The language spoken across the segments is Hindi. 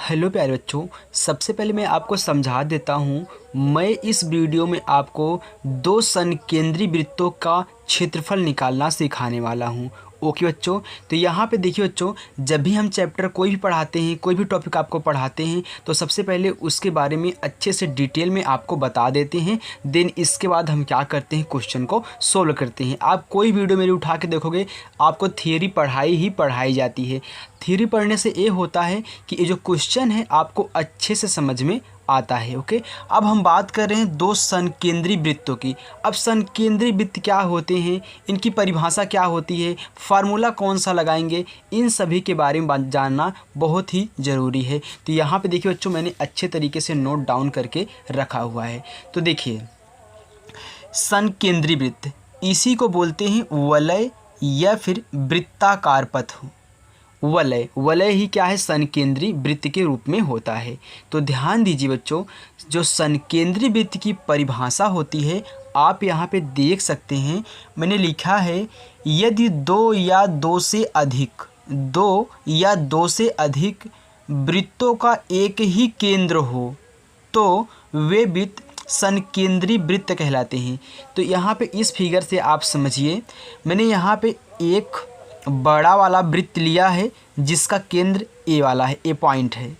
हेलो प्यारे बच्चों, सबसे पहले मैं आपको समझा देता हूँ। मैं इस वीडियो में आपको दो संकेंद्री वृत्तों का क्षेत्रफल निकालना सिखाने वाला हूँ। ओके बच्चों, तो यहाँ पे देखिए बच्चों, जब भी हम चैप्टर कोई भी पढ़ाते हैं, कोई भी टॉपिक आपको पढ़ाते हैं, तो सबसे पहले उसके बारे में अच्छे से डिटेल में आपको बता देते हैं। देन इसके बाद हम क्या करते हैं, क्वेश्चन को सोल्व करते हैं। आप कोई वीडियो मेरी उठा के देखोगे, आपको थियरी पढ़ाई ही पढ़ाई जाती है। थियरी पढ़ने से ये होता है कि ये जो क्वेश्चन है आपको अच्छे से समझ में आता है। ओके, अब हम बात कर रहे हैं दो संकेंद्री वृत्तों की। अब संकेंद्री वृत्त क्या होते हैं, इनकी परिभाषा क्या होती है, फार्मूला कौन सा लगाएंगे, इन सभी के बारे में जानना बहुत ही ज़रूरी है। तो यहाँ पे देखिए बच्चों, मैंने अच्छे तरीके से नोट डाउन करके रखा हुआ है। तो देखिए, संकेंद्री वृत्त इसी को बोलते हैं वलय या फिर वृत्ताकार पथ। वलय ही क्या है, संकेंद्री वृत्त के रूप में होता है। तो ध्यान दीजिए बच्चों, जो संकेंद्री वृत्त की परिभाषा होती है आप यहाँ पे देख सकते हैं, मैंने लिखा है यदि दो या दो से अधिक वृत्तों का एक ही केंद्र हो तो वे वृत्त संकेंद्री वृत्त कहलाते हैं। तो यहाँ पे इस फिगर से आप समझिए, मैंने यहाँ पे एक बड़ा वाला वृत्त लिया है जिसका केंद्र ए वाला है, ए पॉइंट है,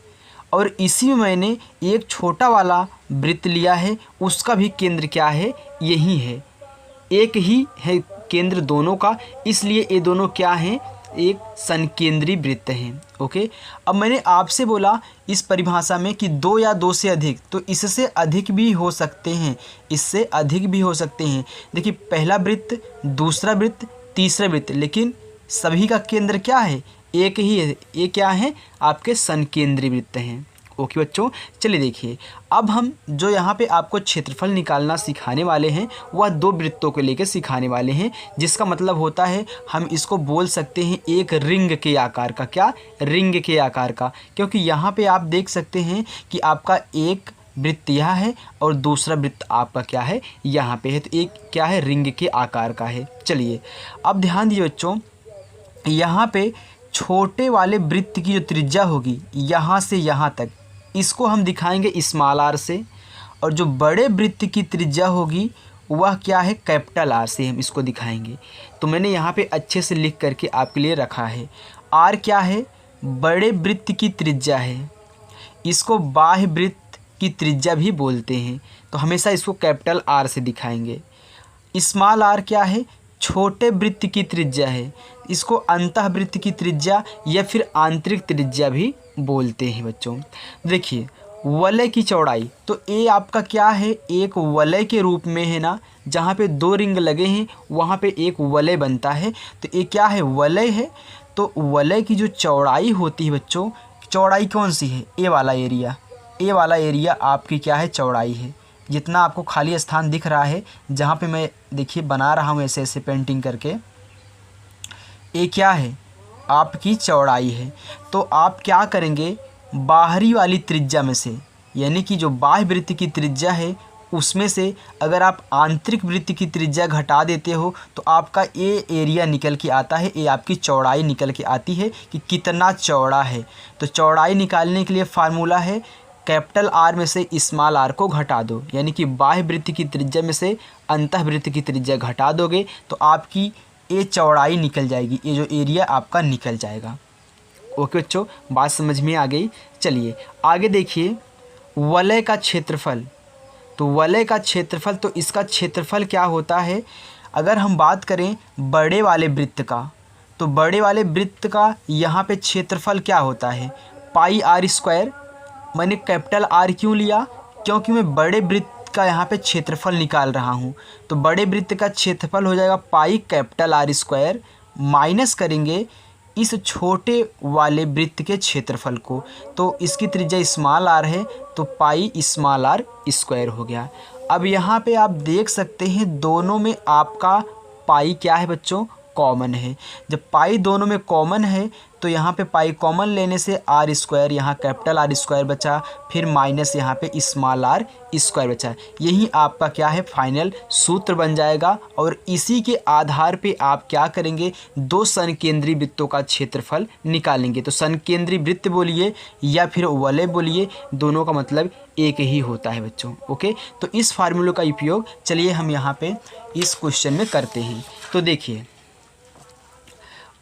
और इसी में मैंने एक छोटा वाला वृत्त लिया है, उसका भी केंद्र क्या है, यही है, एक ही है केंद्र दोनों का, इसलिए ये दोनों क्या हैं, एक संकेंद्री वृत्त हैं। ओके, अब मैंने आपसे बोला इस परिभाषा में कि दो या दो से अधिक, तो इससे अधिक भी हो सकते हैं, इससे अधिक भी हो सकते हैं। देखिए, पहला वृत्त, दूसरा वृत्त, तीसरा वृत्त, लेकिन सभी का केंद्र क्या है, एक ही है। ये क्या है, आपके संकेंद्री वृत्त हैं। ओके बच्चों, चलिए देखिए, अब हम जो यहाँ पे आपको क्षेत्रफल निकालना सिखाने वाले हैं वह दो वृत्तों को लेकर सिखाने वाले हैं, जिसका मतलब होता है हम इसको बोल सकते हैं एक रिंग के आकार का। क्या, रिंग के आकार का, क्योंकि यहाँ पे आप देख सकते हैं कि आपका एक वृत्त यहाँ है और दूसरा वृत्त आपका क्या है, यहाँ पे है, तो एक क्या है, रिंग के आकार का है। चलिए अब ध्यान दीजिए बच्चों, यहाँ पे छोटे वाले वृत्त की जो त्रिज्या होगी यहाँ से यहाँ तक, इसको हम दिखाएंगे स्मॉल आर से, और जो बड़े वृत्त की त्रिज्या होगी वह क्या है, कैपिटल आर से हम इसको दिखाएंगे। तो मैंने यहाँ पे अच्छे से लिख करके आपके लिए रखा है। आर क्या है, बड़े वृत्त की त्रिज्या है, इसको बाह्य वृत्त की त्रिज्या भी बोलते हैं, तो हमेशा इसको कैपिटल आर से दिखाएंगे। स्मॉल आर क्या है, छोटे वृत्त की त्रिज्या है, इसको अंतःवृत्त की त्रिज्या या फिर आंतरिक त्रिज्या भी बोलते हैं। बच्चों देखिए, वलय की चौड़ाई, तो ये आपका क्या है, एक वलय के रूप में है ना, जहाँ पे दो रिंग लगे हैं वहाँ पे एक वलय बनता है, तो ये क्या है, वलय है। तो वलय की जो चौड़ाई होती है बच्चों, चौड़ाई कौन सी है, ए वाला एरिया, ए वाला एरिया आपकी क्या है, चौड़ाई है। जितना आपको खाली स्थान दिख रहा है जहाँ पे मैं देखिए बना रहा हूँ ऐसे ऐसे पेंटिंग करके, ये क्या है, आपकी चौड़ाई है। तो आप क्या करेंगे, बाहरी वाली त्रिज्या में से, यानी कि जो बाह्य वृत्त की त्रिज्या है उसमें से अगर आप आंतरिक वृत्त की त्रिज्या घटा देते हो तो आपका ये एरिया निकल के आता है, ये आपकी चौड़ाई निकल के आती है कि कितना चौड़ा है। तो चौड़ाई निकालने के लिए फार्मूला है, कैपिटल आर में से स्मॉल आर को घटा दो, यानी कि बाह्य वृत्त की त्रिज्या में से अंतःवृत्त की त्रिज्या घटा दोगे तो आपकी ये चौड़ाई निकल जाएगी, ये जो एरिया आपका निकल जाएगा। ओके बच्चों, बात समझ में आ गई। चलिए आगे देखिए, वलय का क्षेत्रफल। तो वलय का क्षेत्रफल, तो इसका क्षेत्रफल क्या होता है, अगर हम बात करें बड़े वाले वृत्त का, तो बड़े वाले वृत्त का यहाँ पे क्षेत्रफल क्या होता है, पाई आर स्क्वायर। मैंने कैपिटल आर क्यों लिया, क्योंकि मैं बड़े वृत्त का यहाँ पे क्षेत्रफल निकाल रहा हूँ। तो बड़े वृत्त का क्षेत्रफल हो जाएगा pi capital R square, minus करेंगे इस छोटे वाले वृत्त के क्षेत्रफल को, तो इसकी त्रिज्या स्मॉल आर है, तो पाई स्मॉल आर स्क्वायर हो गया। अब यहाँ पे आप देख सकते हैं दोनों में आपका पाई क्या है बच्चों, कॉमन है। जब पाई दोनों में कॉमन है तो यहाँ पे पाई कॉमन लेने से आर स्क्वायर, यहाँ कैपिटल आर स्क्वायर बचा, फिर माइनस यहाँ पे स्मॉल आर स्क्वायर बचा। यही आपका क्या है फाइनल सूत्र बन जाएगा। और इसी के आधार पे आप क्या करेंगे, दो संकेंद्रीय वृत्तों का क्षेत्रफल निकालेंगे। तो संकेंद्रीय वृत्त बोलिए या फिर वलय बोलिए, दोनों का मतलब एक ही होता है बच्चों। ओके, तो इस फार्मूले का उपयोग चलिए हम यहाँ पे इस क्वेश्चन में करते हैं। तो देखिए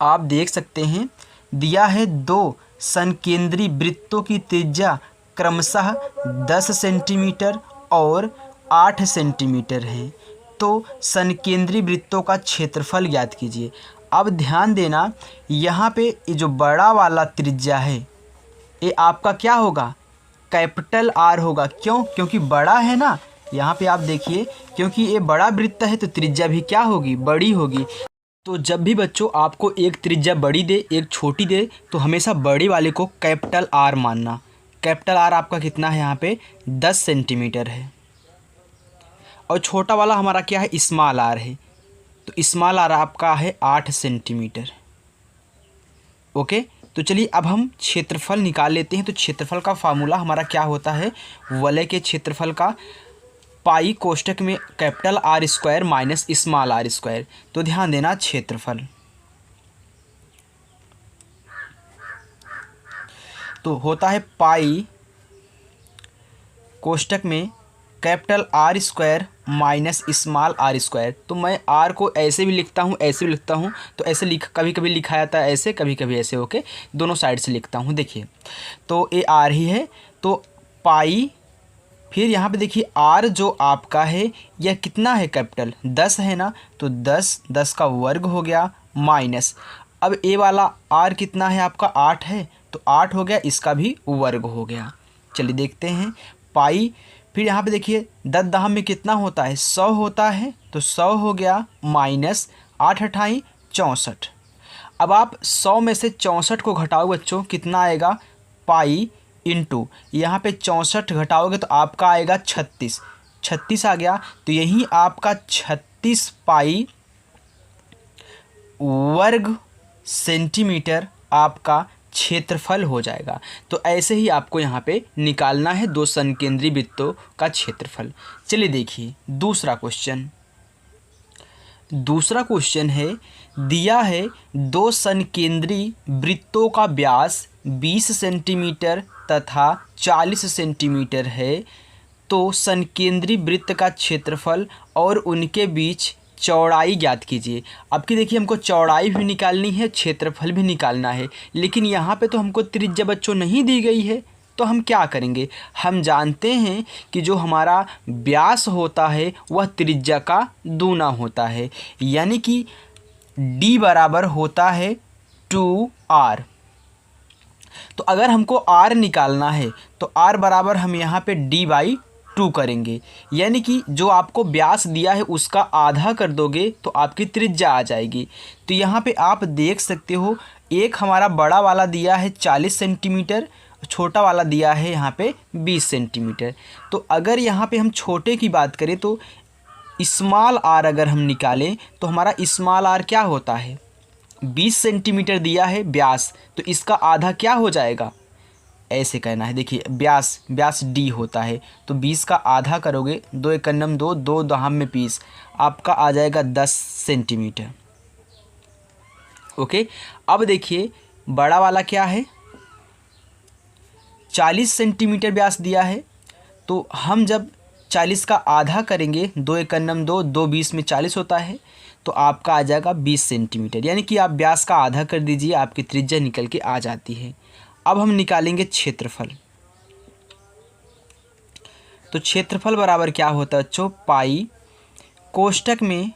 आप देख सकते हैं दिया है दो संकेंद्रीय वृत्तों की त्रिज्या क्रमशः 10 सेंटीमीटर और 8 सेंटीमीटर है। तो संकेंद्रीय वृत्तों का क्षेत्रफल ज्ञात कीजिए। अब ध्यान देना, यहाँ पे ये जो बड़ा वाला त्रिज्या है ये आपका क्या होगा, कैपिटल आर होगा। क्यों? क्योंकि बड़ा है ना, यहाँ पे आप देखिए क्योंकि ये बड़ा वृत्त है तो त्रिज्या भी क्या होगी, बड़ी होगी। तो जब भी बच्चों आपको एक त्रिज्या बड़ी दे एक छोटी दे तो हमेशा बड़ी वाले को कैपिटल आर मानना। कैपिटल आर आपका कितना है, यहाँ पे 10 सेंटीमीटर है और छोटा वाला हमारा क्या है, स्मॉल आर है। तो स्मॉल आर आपका है 8 सेंटीमीटर। ओके, तो चलिए अब हम क्षेत्रफल निकाल लेते हैं। तो क्षेत्रफल का फार्मूला हमारा क्या होता है, वलय के क्षेत्रफल का पाई कोष्ठक में capital R square minus small R square. तो ध्यान देना क्षेत्रफल तो होता है पाई कोष्ठक में capital R square minus small R square. तो मैं आर को ऐसे भी लिखता हूँ ऐसे भी लिखता हूँ। तो ऐसे कभी कभी लिखा जाता है ऐसे, कभी कभी ऐसे। ओके, दोनों साइड से लिखता हूँ। देखिए तो ये आर ही है, तो पाई, फिर यहाँ पे देखिए आर जो आपका है यह कितना है, कैपिटल 10 है ना, तो 10 का वर्ग हो गया माइनस, अब ए वाला आर कितना है आपका 8 है, तो 8 हो गया, इसका भी वर्ग हो गया। चलिए देखते हैं पाई, फिर यहाँ पे देखिए 10 दहम में कितना होता है, 100 होता है, तो 100 हो गया माइनस 8 अठाई 64। अब आप 100 में से 64 को घटाओ बच्चों, कितना आएगा, पाई इंटू यहाँ पे 64 घटाओगे तो आपका आएगा 36 आ गया। तो यही आपका 36 पाई वर्ग सेंटीमीटर आपका क्षेत्रफल हो जाएगा। तो ऐसे ही आपको यहाँ पे निकालना है दो संकेंद्रीय वृत्तों का क्षेत्रफल। चलिए देखिए दूसरा क्वेश्चन है, दिया है दो संकेंद्रीय वृत्तों का व्यास 20 सेंटीमीटर तथा 40 सेंटीमीटर है। तो संकेंद्रीय वृत्त का क्षेत्रफल और उनके बीच चौड़ाई ज्ञात कीजिए। अब की देखिए हमको चौड़ाई भी निकालनी है, क्षेत्रफल भी निकालना है, लेकिन यहाँ पे तो हमको त्रिज्या बच्चों नहीं दी गई है। तो हम क्या करेंगे, हम जानते हैं कि जो हमारा व्यास होता है वह त्रिज्या का दूना होता है, यानी कि d बराबर होता है 2r। तो अगर हमको r निकालना है तो r बराबर हम यहाँ पे d/2 करेंगे, यानी कि जो आपको व्यास दिया है उसका आधा कर दोगे तो आपकी त्रिज्या आ जाएगी। तो यहाँ पे आप देख सकते हो एक हमारा बड़ा वाला दिया है 40 सेंटीमीटर, छोटा वाला दिया है यहाँ पे 20 सेंटीमीटर। तो अगर यहाँ पे हम छोटे की बात करें तो स्मॉल आर अगर हम निकालें तो हमारा स्मॉल आर क्या होता है, 20 सेंटीमीटर दिया है व्यास, तो इसका आधा क्या हो जाएगा, ऐसे कहना है। देखिए व्यास डी होता है, तो 20 का आधा करोगे, 2 एकन्नम 2, 2 दहम में 20, आपका आ जाएगा 10 सेंटीमीटर। ओके, अब देखिए बड़ा वाला क्या है, 40 सेंटीमीटर व्यास दिया है। तो हम जब 40 का आधा करेंगे, 2 एकन्नम 2, 2 20 में 40 होता है, तो आपका आ जाएगा 20 सेंटीमीटर, यानी कि आप व्यास का आधा कर दीजिए, आपकी त्रिज्या निकल के आ जाती है। अब हम निकालेंगे क्षेत्रफल। तो क्षेत्रफल बराबर क्या होता है बच्चों, पाई कोष्ठक में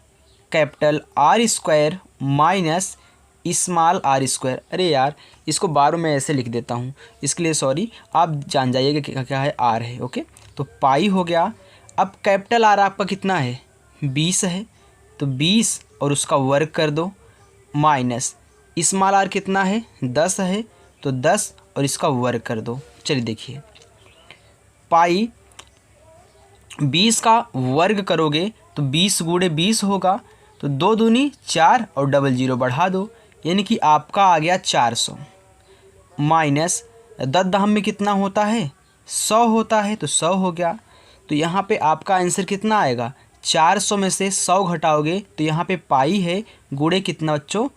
capital R square minus small R square. अरे यार इसको बारों में ऐसे लिख देता हूँ, इसके लिए सॉरी, आप जान जाइएगा कि क्या है, आर है। ओके, तो पाई हो गया। अब कैपिटल आर आपका कितना है, 20 है, तो 20 और उसका वर्ग कर दो, माइनस स्मॉल आर कितना है, 10 है, तो 10 और इसका वर्ग कर दो। चलिए देखिए पाई 20 का वर्ग करोगे तो 20 गुणे 20 होगा, तो 2 दूनी 4 और डबल 0 बढ़ा दो, यानी कि आपका आ गया 400। माइनस 10 दहम में कितना होता है 100 होता है, तो 100 हो गया। तो यहाँ पे आपका आंसर कितना आएगा, 400 में से 100 घटाओगे तो यहाँ पे पाई है, गुणे कितना बच्चों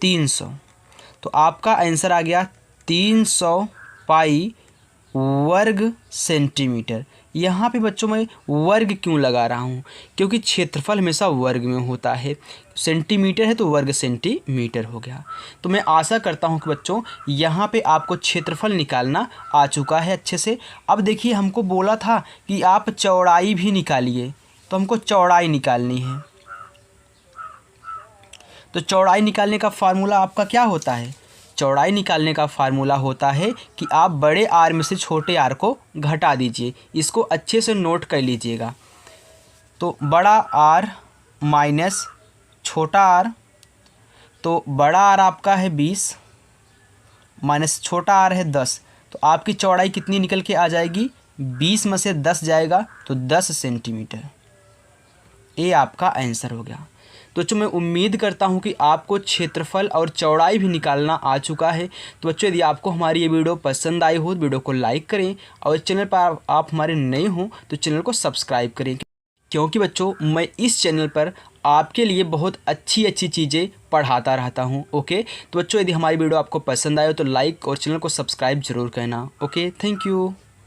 300। तो आपका आंसर आ गया 300 पाई वर्ग सेंटीमीटर। यहाँ पे बच्चों मैं वर्ग क्यों लगा रहा हूँ, क्योंकि क्षेत्रफल हमेशा वर्ग में होता है, सेंटीमीटर है तो वर्ग सेंटीमीटर हो गया। तो मैं आशा करता हूँ कि बच्चों यहाँ पे आपको क्षेत्रफल निकालना आ चुका है अच्छे से। अब देखिए हमको बोला था कि आप चौड़ाई भी निकालिए, तो हमको चौड़ाई निकालनी है। तो चौड़ाई निकालने का फार्मूला आपका क्या होता है, चौड़ाई निकालने का फार्मूला होता है कि आप बड़े आर में से छोटे आर को घटा दीजिए। इसको अच्छे से नोट कर लीजिएगा। तो बड़ा आर माइनस छोटा आर, तो बड़ा आर आपका है 20 माइनस छोटा आर है 10। तो आपकी चौड़ाई कितनी निकल के आ जाएगी, 20 में से 10 जाएगा तो 10 सेंटीमीटर। ये आपका आंसर हो गया। तो बच्चों मैं उम्मीद करता हूं कि आपको क्षेत्रफल और चौड़ाई भी निकालना आ चुका है। तो बच्चों यदि आपको हमारी ये वीडियो पसंद आई हो तो वीडियो को लाइक करें, और चैनल पर आप हमारे नए हों तो चैनल को सब्सक्राइब करें, क्योंकि बच्चों मैं इस चैनल पर आपके लिए बहुत अच्छी अच्छी चीज़ें पढ़ाता रहता हूं। ओके, तो बच्चों यदि हमारी वीडियो आपको पसंद आए तो लाइक और चैनल को सब्सक्राइब जरूर करना। Okay, thank you.